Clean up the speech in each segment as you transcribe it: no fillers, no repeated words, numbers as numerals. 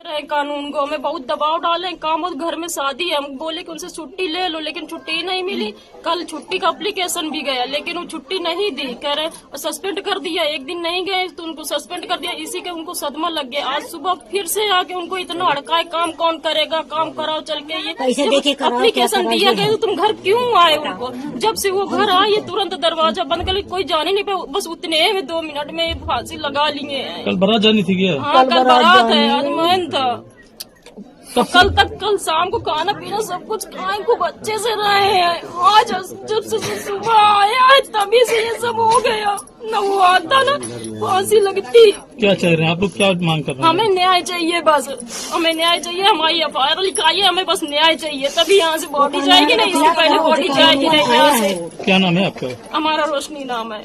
कानून को हमें बहुत दबाव डाले, काम और घर में शादी है, हम बोले कि उनसे छुट्टी ले लो, लेकिन छुट्टी नहीं मिली। कल छुट्टी का एप्लीकेशन भी गया, लेकिन वो छुट्टी नहीं दी, कह रहे सस्पेंड कर दिया। एक दिन नहीं गए तो उनको सस्पेंड कर दिया, इसी के उनको सदमा लग गया। आज सुबह फिर से आके उनको इतना हड़काए, काम कौन करेगा, काम कराओ चल के। ये एप्लीकेशन दिया गया तो तुम घर क्यों आए? उनको जब से वो घर आए तुरंत दरवाजा बंद कर, कोई जाने नहीं पे, बस उतने में 2 मिनट में फांसी लगा लिए हैं। कल बारात जानी थी क्या? हाँ कल बारात है, आज मैन था। तो कल शाम को खाना पीना सब कुछ खाए, खूब अच्छे से रहे हैं। आज जब से सुबह आया है तभी से ये सब हो गया। न वो आता ना फांसी लगती। क्या चाह रहे हैं आप लोग, क्या मांग कर रहे हैं? हमें न्याय चाहिए, बस हमें न्याय चाहिए। हमारी FIR लिखाई है, हमें बस न्याय चाहिए, तभी यहाँ से बॉडी जाएगी। नहीं इससे पहले बॉडी जाएगी नहीं यहाँ से। क्या नाम है आपका? हमारा रोशनी नाम है।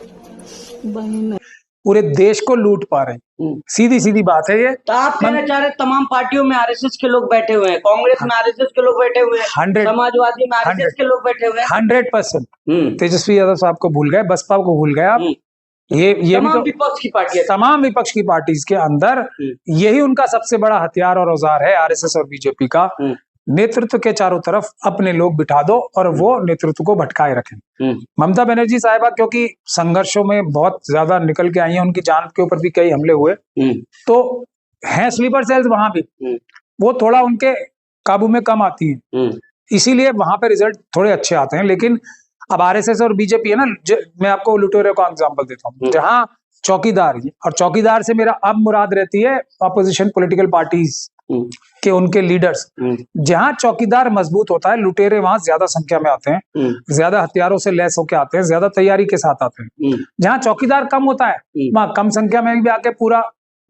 पूरे देश को लूट पा रहे हैं, सीधी सीधी बात है ये। तो आप कहना चाह रहे तमाम पार्टियों में RSS के लोग बैठे हुए हैं, कांग्रेस में RSS के लोग बैठे हुए हैं, 100 समाजवादी में RSS के लोग बैठे हुए हैं। 100% तेजस्वी यादव साहब को भूल गए, बसपा को भूल गए आप। ये तमाम भी तो विपक्ष की पार्टियां, तमाम विपक्ष की पार्टीज के अंदर यही उनका सबसे बड़ा हथियार और औजार है, RSS और बीजेपी का। नेतृत्व के चारों तरफ अपने लोग बिठा दो और वो नेतृत्व को भटकाए रखें। ममता बनर्जी साहिबा क्योंकि संघर्षों में बहुत ज्यादा निकल के आई हैं, उनकी जान के ऊपर भी कई हमले हुए, तो हैं स्लीपर सेल्स वहां भी, वो थोड़ा उनके काबू में कम आती हैं, इसीलिए वहां पे रिजल्ट थोड़े अच्छे आते हैं। लेकिन अब RSS और बीजेपी है ना, मैं आपको लुटेरे का एग्जाम्पल देता हूँ, जहां चौकीदार, और चौकीदार से मेरा अब मुराद रहती है ऑपोजिशन पॉलिटिकल पार्टीज के उनके लीडर्स। जहां चौकीदार मजबूत होता है, लुटेरे वहां ज्यादा संख्या में आते हैं, ज्यादा हथियारों से लैस होकर आते हैं, ज्यादा तैयारी के साथ आते हैं। जहां चौकीदार कम होता है, वहां कम संख्या में भी आके पूरा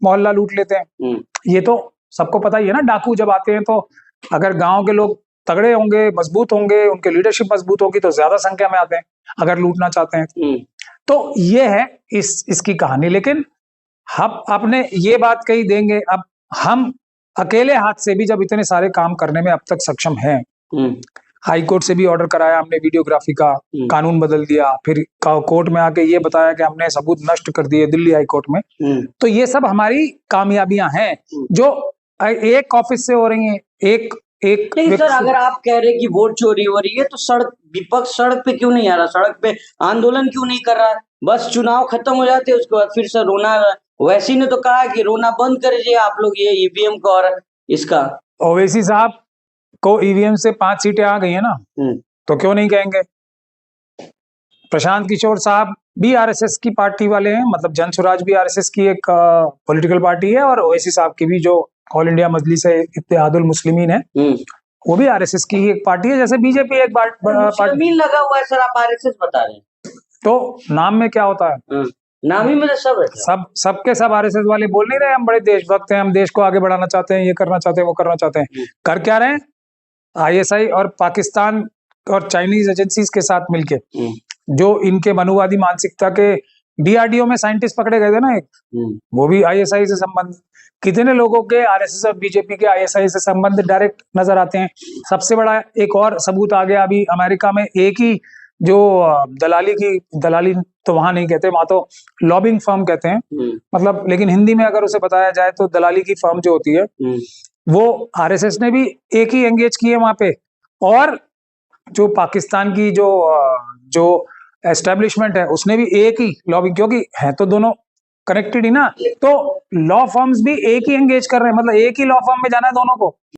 मोहल्ला लूट लेते हैं। ये तो सबको पता ही है ना। डाकू जब आते हैं तो अगर गांव के लोग तगड़े होंगे, मजबूत होंगे, उनके लीडरशिप मजबूत होगी तो ज्यादा संख्या में आते हैं अगर लूटना चाहते हैं। तो ये है इसकी कहानी। लेकिन हम आपने ये बात कही देंगे, अब हम अकेले हाथ से भी जब इतने सारे काम करने में अब तक सक्षम हैं, हाई कोर्ट से भी ऑर्डर कराया हमने वीडियोग्राफी का, कानून बदल दिया, फिर कोर्ट में आके ये बताया कि हमने सबूत नष्ट कर दिए दिल्ली हाई कोर्ट में, तो ये सब हमारी कामयाबियां हैं जो एक ऑफिस से हो रही हैं। एक नहीं सर, अगर आप कह रहे कि वोट चोरी हो रही है तो विपक्ष सड़क पे क्यों नहीं आ रहा, सड़क पे आंदोलन क्यों नहीं कर रहा है? बस चुनाव खत्म हो जाते उसके बाद फिर से रोना। वैसी ने तो कहा कि रोना बंद कर दीजिए आप लोग ये EVM को और इसका। ओवैसी साहब को EVM से 5 सीटें आ गई है ना, तो क्यों नहीं कहेंगे। प्रशांत किशोर साहब भी RSS की पार्टी वाले हैं, मतलब जन स्वराज भी RSS की एक पॉलिटिकल पार्टी है, और ओवैसी साहब की भी जो ऑल इंडिया मजलिस है इत्तेहादुल मुस्लिमीन है, वो भी RSS की ही एक पार्टी है, जैसे बीजेपी एक पार्टी लगा हुआ है। सर आप RSS बता रहे हैं, तो नाम में क्या होता है? नाम ही में सब है। सबके सब RSS वाले बोल नहीं रहे हम बड़े देशभक्त हैं, हम देश को आगे बढ़ाना चाहते हैं, ये करना चाहते हैं, वो करना चाहते हैं। कर क्या रहे हैं? ISI और पाकिस्तान और चाइनीज एजेंसीज के साथ मिलके, जो इनके मनुवादी मानसिकता के DRDO में साइंटिस्ट पकड़े गए थे ना एक, वो भी ISI से संबंध। कितने लोगों के RSS और बीजेपी के ISI से संबंध डायरेक्ट नजर आते हैं। सबसे बड़ा एक और सबूत आ गया अभी अमेरिका में, एक ही जो दलाली तो वहां नहीं कहते, वहां तो लॉबिंग फर्म कहते हैं, मतलब, लेकिन हिंदी में अगर उसे बताया जाए तो दलाली की फर्म जो होती है, वो RSS ने भी एक ही एंगेज की है वहां पे। और जो पाकिस्तान की जो एस्टेब्लिशमेंट है उसने भी एक ही लॉबिंग, क्योंकि है तो दोनों कनेक्टेड ही ना, तो लॉ फर्म्स भी एक ही एंगेज कर रहे हैं, मतलब एक ही लॉ फर्म में जाना है दोनों को।